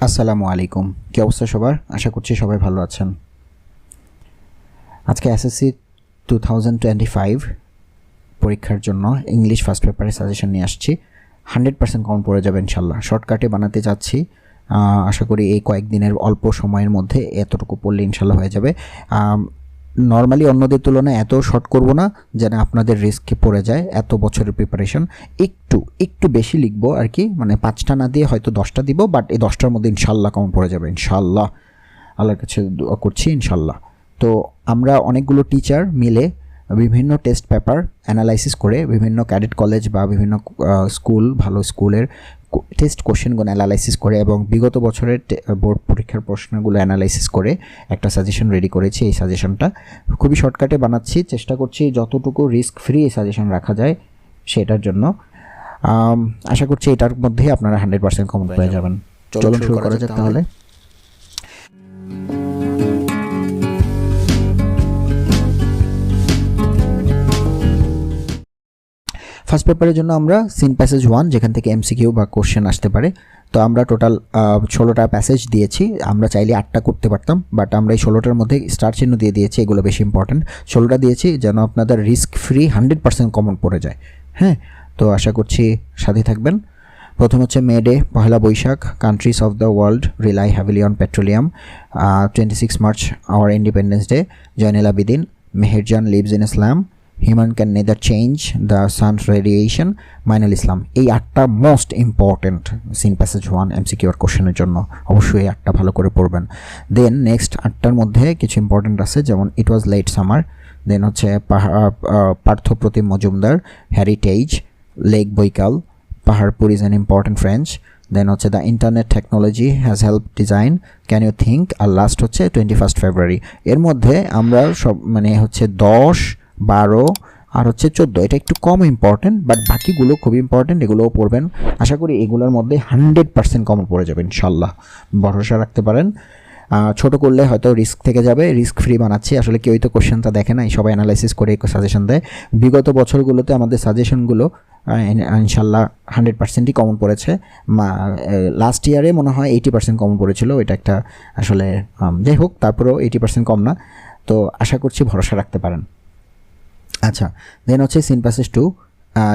আসসালামু আলাইকুম। কি অবস্থা সবার? আশা করছি সবাই ভালো আছেন। আজকে এসএসসি 2025 পরীক্ষার জন্য ইংলিশ ফার্স্ট পেপারের সাজেশন নিয়ে আসছি। 100% কমন পড়ে যাবে ইনশাল্লাহ। শর্টকাটে বানাতে চাচ্ছি। আশা করি এই কয়েকদিনের অল্প সময়ের মধ্যে এতটুকু পড়লে ইনশাল্লাহ হয়ে যাবে। নর্মালি অন্যদের তুলনায় এত শর্ট করব না যেন আপনাদের রিস্কে পড়ে যায়। এত বছরের প্রিপারেশন একটু বেশি লিখবো আর কি, মানে 5টা না দিয়ে হয়তো 10টা দিব, বাট এই 10টার মধ্যে ইনশাল্লাহ কমন পড়ে যাবে ইনশাল্লাহ। আল্লাহর কাছে দোয়া করছি ইনশাল্লাহ। তো আমরা অনেকগুলো টিচার মিলে বিভিন্ন টেস্ট পেপার অ্যানালাইসিস করে বিভিন্ন ক্যাডেট কলেজ বা বিভিন্ন স্কুল, ভালো স্কুলের টেস্ট কোশ্চেনগুলো অ্যানালাইসিস করে এবং বিগত বছরের বোর্ড পরীক্ষার প্রশ্নগুলো অ্যানালাইসিস করে একটা সাজেশন রেডি করেছি। এই সাজেশনটা খুবই শর্টকাটে বানাচ্ছি, চেষ্টা করছি যতটুকু রিস্ক ফ্রি এই সাজেশন রাখা যায় সেটার জন্য। আশা করছি এটার মধ্যেই আপনারা 100% কমন পেয়ে যাবেন। চলুন শুরু করা যাক তাহলে। ফার্স্ট পেপারের জন্য আমরা সিন প্যাসেজ 1, যেখান থেকে এমসিকিউ বা কোশ্চেন আসতে পারে। তো আমরা টোটাল 16টা প্যাসেজ দিয়েছি। আমরা চাইলে 8টা করতে পারতাম, বাট আমরা এই 16টার মধ্যে স্টার চিহ্ন দিয়ে দিয়েছি, এগুলো বেশি ইম্পর্টেন্ট। 16টা দিয়েছি যেন আপনাদের রিস্ক ফ্রি 100% কমন পড়ে যায়। হ্যাঁ, তো আশা করছি সাথে থাকবেন। প্রথম হচ্ছে May Day, Pohela Boishakh, countries of the world rely heavily on petroleum. 26 March our independence day, Zainul Abedin, Meherjaan lives in ইসলাম, human can neither change the sun's radiation, Mainul Islam. এই 8টা মোস্ট ইম্পর্টেন্ট সিন প্যাসেজ 1 এমসিকিউর কোশ্চেনের জন্য। অবশ্যই এই 8টা ভালো করে পড়বেন। দেন নেক্সট 8টার মধ্যে কিছু ইম্পর্টেন্ট আছে, যেমন ইট ওয়াজ লেট সামার, দেন হচ্ছে Parthapratim Majumdar, heritage, lake Baikal, Paharpur is an important French, then হচ্ছে the internet technology has help design, can you think, আর লাস্ট হচ্ছে 21 ফেব্রুয়ারি। এর মধ্যে আমরা সব মানে হচ্ছে 10, 12 আর হচ্ছে 14, এটা একটু কম ইম্পর্টেন্ট, বাট বাকিগুলো খুব ইম্পর্টেন্ট, এগুলোও পড়বেন। আশা করি এগুলোর মধ্যে 100% কমন পড়ে যাবে ইনশাল্লাহ, ভরসা রাখতে পারেন। ছোটো করলে হয়তো রিস্ক থেকে যাবে, রিস্ক ফ্রি বানাচ্ছি। আসলে কেউই তো কোশ্চেনটা দেখে না, সবাই অ্যানালাইসিস করে সাজেশন দেয়। বিগত বছরগুলোতে আমাদের সাজেশনগুলো ইনশাল্লাহ 100%ই কমন পড়েছে। লাস্ট ইয়ারে মনে হয় 80% কমন পড়েছিল, এটা একটা আসলে যাই হোক, তারপরেও 80% কম না। তো আশা করছি ভরসা রাখতে পারেন। আচ্ছা, দেন হচ্ছে সিন প্যাসেজ 2,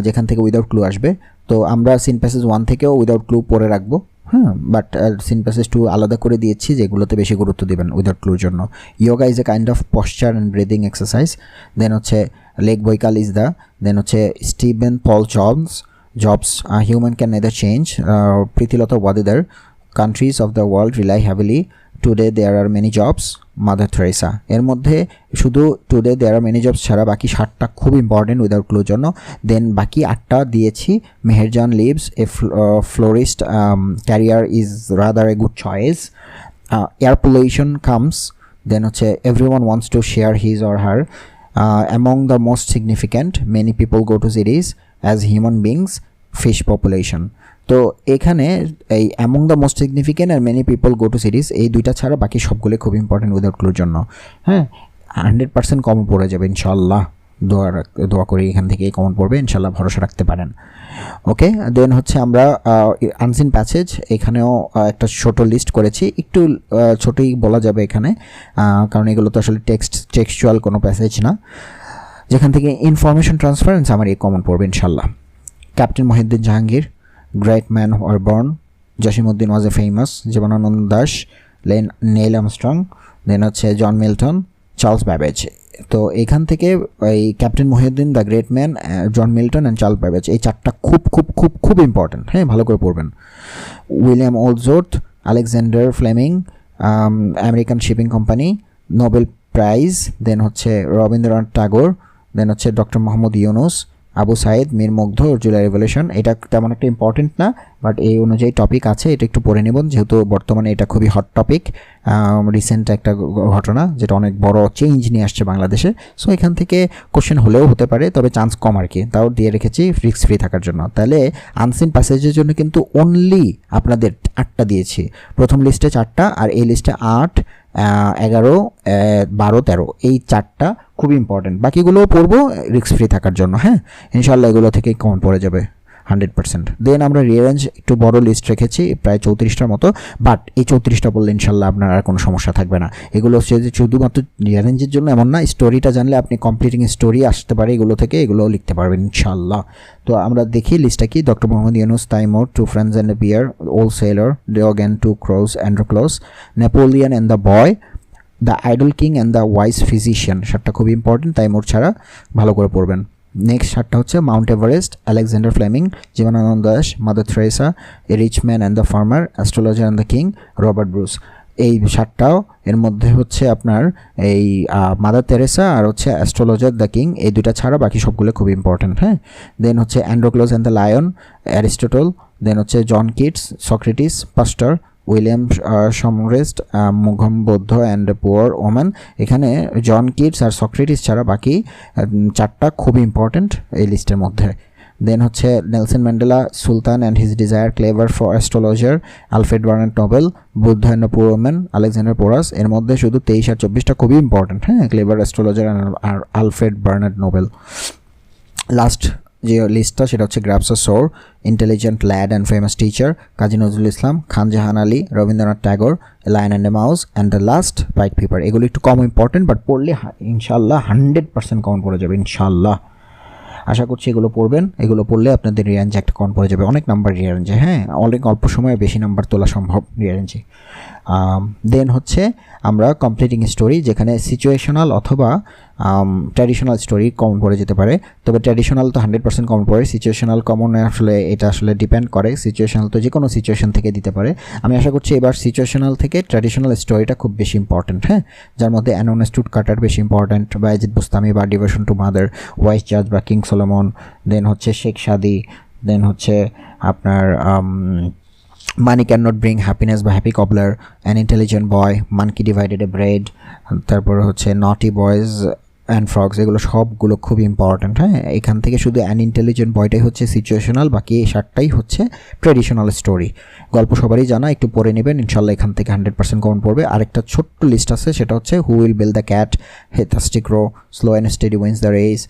যেখান থেকে উইদাউট ক্লু আসবে। তো আমরা সিন প্যাসেজ 1 থেকেও উইদাউট ক্লু পড়ে রাখবো। হ্যাঁ, বাট সিন প্যাসেজ 2 আলাদা করে দিয়েছি, যেগুলোতে বেশি গুরুত্ব দিবেন উইদাউট ক্লুর জন্য। Yoga is a kind of posture and breathing exercise. Then হচ্ছে lake Baikal is the, then হচ্ছে Steven Paul Jobs, human can neither change, Pritilata Waddedar, countries of the world rely heavily, today there are many jobs, mother Teresa. এর মধ্যে শুধু today there are many jobs ছাড়া বাকি 7টা খুব important without ক্লুর জন্য। দেন বাকি 8টা দিয়েছি, Meherjaan lives a florist, career is rather a good choice, air pollution comes, then হচ্ছে everyone wants to share his or her, among the most significant, many people go to series, as human beings, fish population. তো এখানে এই among the most significant আর many people go to series, এই দুইটা ছাড়া বাকি সবগুলো খুব ইম্পর্টেন্ট উইদাউট ক্লুর জন্য। হ্যাঁ, 100% কমন পড়ে যাবে ইনশাল্লাহ। দোয়া করি এখান থেকেই কমন পড়বে ইনশাল্লাহ, ভরসা রাখতে পারেন। ওকে, দেন হচ্ছে আমরা আনসিন প্যাসেজ, এখানেও একটা ছোট লিস্ট করেছি, একটু ছোটই বলা যাবে এখানে, কারণ এগুলো তো আসলে টেক্সচুয়াল কোনো প্যাসেজ না। যেখান থেকে ইনফরমেশন ট্রান্সফারেন্স আমার এই কমন পড়বে ইনশাল্লাহ। Captain Mohiuddin Jahangir, great man were born, Jasimuddin was a famous, Jibanananda Das, Neil Armstrong, then হচ্ছে জন মিল্টন, চার্লস ব্যাবেজ। তো এখান থেকে এই captain Mohiuddin, the great man, John Milton and Charles Babbage, এই 4টা খুব খুব খুব খুব ইম্পর্টেন্ট। হ্যাঁ, ভালো করে পড়বেন। William Wordsworth, Alexander Fleming, American shipping company, Nobel prize, then হচ্ছে রবীন্দ্রনাথ টাগোর, দেন হচ্ছে doctor Mohammad Yunus, Abu Sayeed, Mir Mugdho, July revolution. এটা তেমন একটা ইম্পর্টেন্ট না, বাট এই অনুযায়ী টপিক আছে, এটা একটু পড়ে নেবেন, যেহেতু বর্তমানে এটা খুবই হট টপিক। রিসেন্ট একটা ঘটনা যেটা অনেক বড় চেঞ্জ নিয়ে আসছে বাংলাদেশে। সো এখান থেকে কোশ্চেন হলেও হতে পারে, তবে চান্স কম আর কি, তাও দিয়ে রেখেছি রিস্ক ফ্রি থাকার জন্য। তাহলে আনসিন প্যাসেজের জন্য কিন্তু অনলি আপনাদের 8টা দিয়েছি। প্রথম লিস্টে 4টা, আর এই লিস্টে 8, 11, 12, 13, এই 4টা খুব ইম্পর্টেন্ট। বাকিগুলোও পড়বো রিস্ক ফ্রি থাকার জন্য। হ্যাঁ, ইনশাল্লাহ এগুলো থেকেই কমন পড়ে যাবে। 100%। দেন আমরা রিঅ্যারেঞ্জ একটু বড় লিস্ট রেখেছি প্রায় 34টার মতো, বাট এই 34টা পড়লে ইনশাল্লাহ আপনার আর কোনো সমস্যা থাকবে না। এগুলো হচ্ছে যে শুধুমাত্র রিঅ্যারেঞ্জের জন্য এমন না, স্টোরিটা জানলে আপনি কমপ্লিটিং স্টোরি আসতে পারে এগুলো থেকে, এগুলোও লিখতে পারবেন ইনশাল্লাহ। তো আমরা দেখি লিস্টটা কি। Doctor Mohammad Yunus, Taimur, two friends and a bear, old sailor, Diogenes, two crows, Androcles, Napoleon and the boy, the idle king and the wise physician. 7টা খুবই ইম্পর্টেন্ট, তাইমুর ছাড়া ভালো করে পড়বেন। নেক্সট 7টা হচ্ছে Mount Everest, Alexander Fleming, Jibanananda Das, mother Teresa, a rich man and the farmer, astrologer and the king, Robert Bruce. এই 7টাও এর মধ্যে হচ্ছে আপনার এই মাদার তেরেসা আর হচ্ছে অ্যাস্ট্রোলজার দ্য কিং, এই 2টা ছাড়া বাকি সবগুলো খুব ইম্পর্টেন্ট। হ্যাঁ, দেন হচ্ছে অ্যান্ড্রোক্লোজ অ্যান্ড দ্য লায়ন, অ্যারিস্টটল, দেন হচ্ছে জন কিটস, সক্রেটিস, পাস্টার, উইলিয়াম সমরেস্ট, মুঘম বৌদ্ধ অ্যান্ড পুয়ার ওম্যান। এখানে জন কিটস আর সক্রেটিস ছাড়া বাকি 4টা খুবই ইম্পর্টেন্ট এই লিস্টের মধ্যে। দেন হচ্ছে নেলসন ম্যান্ডেলা, সুলতান and his desire, clever for astrologer, Alfred Bernard Nobel, Buddha and the poor woman, Alexander Porus. এর মধ্যে শুধু 23 আর 24টা খুবই ইম্পর্টেন্ট। হ্যাঁ, ক্লেভার, অ্যাস্ট্রোলজার আর আলফ্রেড বার্নার্ড নোবেল। লাস্ট যে লিস্টটা সেটা হচ্ছে graphs of sore, intelligent lad and famous teacher, Kazi Nazrul Islam, Khan Jahan Ali, Rabindranath Tagore, lion and a mouse, and the last white paper. এগুলো একটু কম ইম্পর্টেন্ট, বাট পড়লে ইনশাল্লাহ 100% কমন পড়ে যাবে ইনশাল্লাহ। আশা করছি এগুলো পড়বেন, এগুলো পড়লে আপনাদের রিয়ারেঞ্জে একটা কম পড়ে যাবে, অনেক নাম্বার রিয়ারেঞ্জে। হ্যাঁ, অনেক অল্প সময়ে বেশি নাম্বার তোলা সম্ভব রিয়ারেঞ্জে। দেন হচ্ছে আমরা কমপ্লিটিং স্টোরি, যেখানে সিচুয়েশনাল অথবা ট্র্যাডিশনাল স্টোরি কমন পড়ে যেতে পারে। তবে ট্র্যাডিশনাল তো 100% কমন পড়ে, সিচুয়েশনাল কমন আসলে এটা আসলে ডিপেন্ড করে, সিচুয়েশনাল তো যে কোনো সিচুয়েশন থেকে দিতে পারে। আমি আশা করছি এবার সিচুয়েশনাল থেকে ট্র্যাডিশনাল স্টোরিটা খুব বেশি ইম্পর্টেন্ট। হ্যাঁ, যার মধ্যে অ্যানোনেস টুট কাটার বেশি ইম্পর্টেন্ট, বায়েজিদ বুস্তামি বা ডিভোশন টু মাদার, ওয়াইস জাজ বা কিং সলোমন, দেন হচ্ছে শেখ সাদি, দেন হচ্ছে আপনার money can not bring happiness বা happy cobbler, an intelligent boy, monkey divided a bread, তারপর হচ্ছে নটি বয়েজ অ্যান্ড ফ্রগস। এগুলো সবগুলো খুব ইম্পর্ট্যান্ট। হ্যাঁ, এখান থেকে শুধু অ্যান ইন্টেলিজেন্ট বয়টাই হচ্ছে সিচুয়েশনাল, বাকি 7টাই হচ্ছে ট্রেডিশনাল স্টোরি। গল্প সবারই জানা, একটু পড়ে নেবেন ইনশাল্লাহ, এখান থেকে 100% কমন পড়বে। আরেকটা ছোট্ট লিস্ট আছে, সেটা হচ্ছে who will bell the cat, thirsty crow, slow and steady wins the race,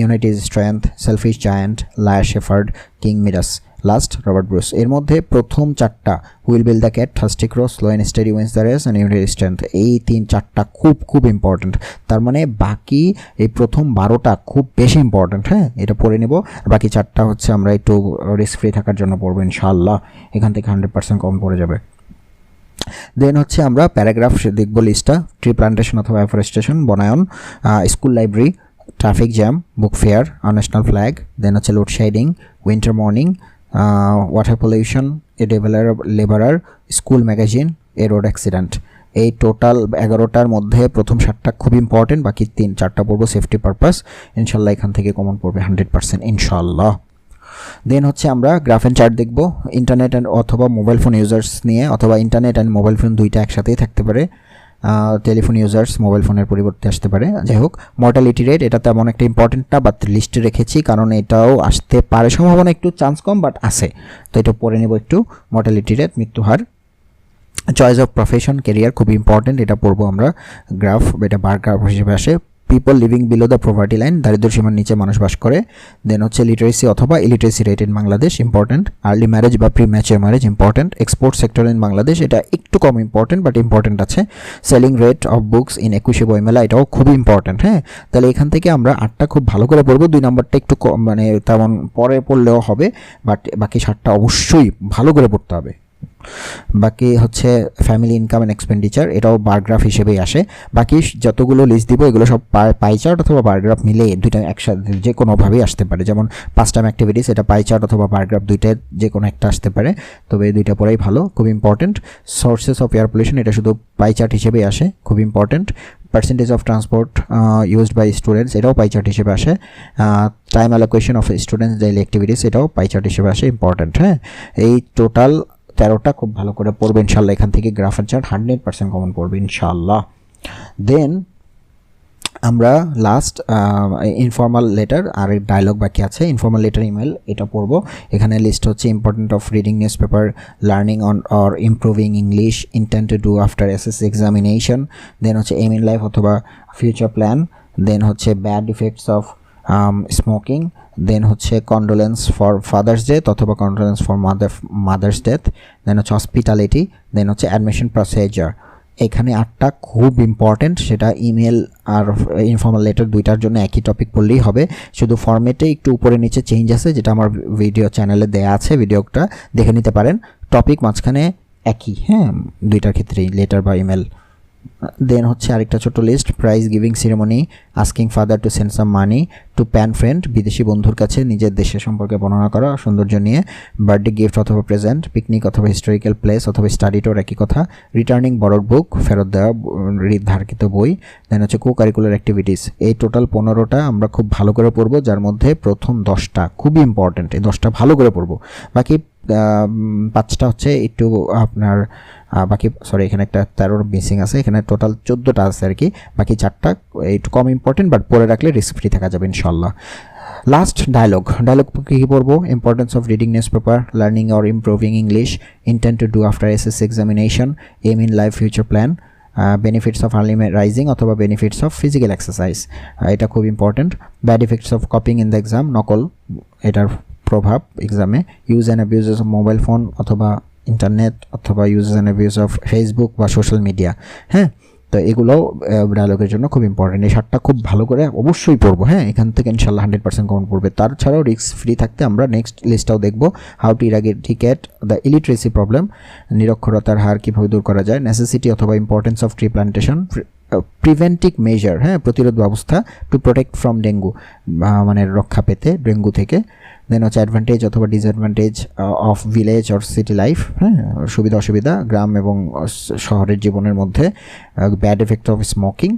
unity is strength, selfish giant, liar shepherd, king Midas, last Robert Bruce. এর মধ্যে প্রথম 4টা who will bell the cat, thirsty crow, slow and steady wins the race and unity strength, এই 3-4টা খুব important. তার মানে বাকি এই প্রথম 12টা খুব বেশি ইম্পর্টেন্ট। হ্যাঁ, এটা পড়ে নেব, বাকি 4টা হচ্ছে আমরা একটু রিস্ক ফ্রি থাকার জন্য পড়বো ইনশাআল্লাহ, এখান থেকে 100% কম পড়ে যাবে। দেন হচ্ছে আমরা প্যারাগ্রাফ দেখবো লিস্টটা, ট্রি প্লান্টেশন অথবা অ্যাফরেস্টেশন, বনায়ন, school library, traffic jam, book fair, national flag, then হচ্ছে load shedding, winter morning, water pollution, a labourer, school magazine, a road accident. এই টোটাল 11টার মধ্যে প্রথম 7টা খুব ইম্পর্টেন্ট, বাকি 3-4টা পড়বো সেফটি পারপাস। ইনশাল্লাহ এখান থেকে কমন পড়বে 100% ইনশাল্লাহ। দেন হচ্ছে আমরা গ্রাফ অ্যান্ড চার্ট দেখব, ইন্টারনেট অ্যান্ড অথবা মোবাইল ফোন ইউজার্স নিয়ে, অথবা ইন্টারনেট অ্যান্ড মোবাইল ফোন দুইটা একসাথেই থাকতে পারে, টেলিফোন ইউজার্স মোবাইল ফোনের পরিবর্তে আসতে পারে। যাই হোক, মর্টালিটি রেট এটা তেমন একটা ইম্পর্টেন্ট না, বাট লিস্টে রেখেছি কারণ এটাও আসতে পারে, সম্ভাবনা একটু চান্স কম, বাট আসে, তো এটা পড়ে নেব একটু। মর্টালিটি রেট, মৃত্যুহার, চয়েস অফ প্রফেশন, কেরিয়ার খুব ইম্পর্টেন্ট, এটা পড়বো আমরা। গ্রাফ, এটা বার গ্রাফ হিসেবে আসে। People living below the poverty line, দারিদ্র সীমার নিচে মানুষ বাস করে। দেন হচ্ছে লিটারেসি অথবা illiteracy rate in Bangladesh, important. Early marriage বা premature marriage, important. Export sector in Bangladesh, এটা একটু কম ইম্পর্টেন্ট, বাট ইম্পর্টেন্ট আছে। Selling rate of books in 21শে বইমেলা, এটাও খুবই ইম্পর্টেন্ট। হ্যাঁ, তাহলে এখান থেকে আমরা 8টা খুব ভালো করে পড়বো, 2 নম্বরটা একটু মানে তেমন পরে পড়লেও হবে, বাট বাকি 7টা অবশ্যই ভালো করে পড়তে হবে। বাকি হচ্ছে ফ্যামিলি ইনকাম অ্যান্ড এক্সপেন্ডিচার, এটাও বারগ্রাফ হিসেবেই আসে। বাকি যতগুলো লিস্ট দিব এগুলো সব পাই চার্ট অথবা বারগ্রাফ মিলে দুইটা একসাথে যে কোনোভাবেই আসতে পারে। যেমন 5 টাইম অ্যাক্টিভিটিস, এটা পাই চার্ট অথবা বারগ্রাফ দুইটাই যে কোনো একটা আসতে পারে, তবে এই দুইটা পড়াই ভালো, খুব important. Sources of air pollution, এটা শুধু পাই চার্ট হিসেবেই আসে, খুব important. Percentage of transport used by students, এটাও পাই চার্ট হিসেবে আসে। Time allocation of students daily activities, এটাও পাই চার্ট হিসেবে আসে, ইম্পর্টেন্ট। হ্যাঁ, এই টোটাল 13টা খুব ভালো করে পড়বে ইনশাল্লাহ, এখান থেকে গ্রাফ অ্যান্ড চার্ট 100% কমন পড়বে ইনশাল্লাহ। দেন আমরা লাস্ট ইনফর্মাল লেটার আর ডায়লগ বাকি আছে। ইনফর্মাল লেটার ইমেল, এটা পড়বো। এখানে লিস্ট হচ্ছে important of reading newspaper, learning on or improving English, intent to do after SSC examination, then হচ্ছে এম ইন লাইফ অথবা ফিউচার প্ল্যান, দেন হচ্ছে bad effects of smoking, then হচ্ছে condolence for father's death অথবা condolence for mother's death, then হচ্ছে hospitality, দেন হচ্ছে admission procedure. এখানে 8টা খুব important, সেটা ইমেল আর ইনফর্মাল লেটার দুইটার জন্য একই টপিক পড়লেই হবে, শুধু ফরম্যাটে একটু উপরে নিচে চেঞ্জ আছে, যেটা আমার ভিডিও চ্যানেলে দেয়া আছে, ভিডিওটা দেখে নিতে পারেন। টপিক মাঝখানে একই, হ্যাঁ, দুইটার ক্ষেত্রেই লেটার বা ইমেল। দেন হচ্ছে আরেকটা ছোট লিস্ট, prize giving ceremony, asking father to send some money to pen friend, বিদেশি বন্ধুর কাছে নিজের দেশের সম্পর্কে বর্ণনা করা সৌন্দর্য নিয়ে, বার্থডে গিফট অথবা প্রেজেন্ট, পিকনিক অথবা হিস্টোরিক্যাল প্লেস অথবা স্টাডি টুর একই কথা, রিটার্নিং বড় বুক, ফেরত দেওয়া ধারকৃত বই, দেন হচ্ছে কো কারিকুলার অ্যাক্টিভিটিস। এই টোটাল 15টা আমরা খুব ভালো করে পড়বো, যার মধ্যে প্রথম 10টা খুবই ইম্পর্ট্যান্ট, এই 10টা ভালো করে পড়বো। বাকি 5টা হচ্ছে একটু আপনার বাকি এখানে একটা 13 মিসিং আছে, এখানে টোটাল 14টা আছে আর কি, বাকি 4টা একটু কম ইম্পর্টেন্ট, বাট পড়ে রাখলে রিস্ক ফ্রি থাকা যাবে ইনশাল্লাহ। লাস্ট ডায়লগ কী পড়বো, importance of reading newspaper, learning or improving English, intent to do after SSC examination, aim in life future plan, benefits of early rising অথবা বেনিফিটস অফ ফিজিক্যাল এক্সারসাইজ, এটা খুব important. Bad effects of copying in the exam, নকল, এটার প্রভাব এক্সামে, use and abuses of mobile phone অথবা internet অথবা use and abuse of Facebook বা সোশ্যাল মিডিয়া। হ্যাঁ, তো এগুলোও ডায়লগের জন্য খুব ইম্পর্টেন্ট। এই 7টা খুব ভালো করে অবশ্যই পড়বো, হ্যাঁ, এখান থেকে ইনশাল্লাহ 100% কমন পড়বে। তাছাড়াও রিস্ক ফ্রি থাকতে আমরা নেক্সট লিস্টটাও দেখবো, how to eradicate the illiteracy problem, নিরক্ষরতার হার কীভাবে দূর করা যায়, নেসেসিটি অথবা importance of tree plantation, preventive measure, হ্যাঁ, প্রতিরোধ ব্যবস্থা, টু প্রোটেক্ট ফ্রম ডেঙ্গু, মানে রক্ষা পেতে ডেঙ্গু থেকে, দেন হচ্ছে অ্যাডভান্টেজ অথবা disadvantage of village or city life, হ্যাঁ, সুবিধা অসুবিধা গ্রাম এবং শহরের জীবনের মধ্যে, ব্যাড এফেক্ট অফ স্মোকিং।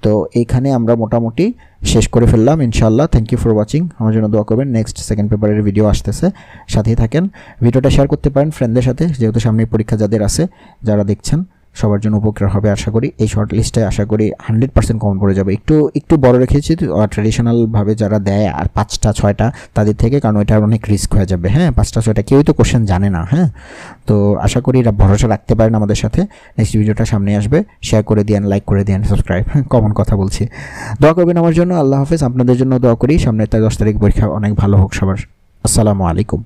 তো এইখানে আমরা মোটামুটি শেষ করে ফেললাম ইনশাল্লাহ। থ্যাংক ইউ ফর ওয়াচিং, আমার জন্য দোয়া করবেন। নেক্সট সেকেন্ড পেপারের ভিডিও আসতেছে, সাথেই থাকেন। ভিডিওটা শেয়ার করতে পারেন ফ্রেন্ডদের সাথে, যেহেতু সামনে পরীক্ষা যাদের আছে, যারা দেখছেন সবার জন্য উপকার হবে আশা করি। এই শর্ট লিস্টে আশা করি 100% কমন পড়ে যাবে। একটু বড় রেখেছি ট্রেডিশনালভাবে যারা দেয় আর 5টা 6টা তাদের থেকে, কারণ ওইটা অনেক রিস্ক হয়ে যাবে। হ্যাঁ, 5টা 6টা কেউই তো কোশ্চেন জানে না। হ্যাঁ, তো আশা করি এরা ভরসা রাখতে পারেন আমাদের সাথে। নেক্সট ভিডিওটা সামনে আসবে, শেয়ার করে দিন, লাইক করে দিন, সাবস্ক্রাইব, কমন কথা বলছি। দোয়া করবেন আমার জন্য। আল্লাহ হাফেজ। আপনাদের জন্য দোয়া করি, সামনে 10 তারিখ পরীক্ষা অনেক ভালো হোক সবার। আসসালামু আলাইকুম।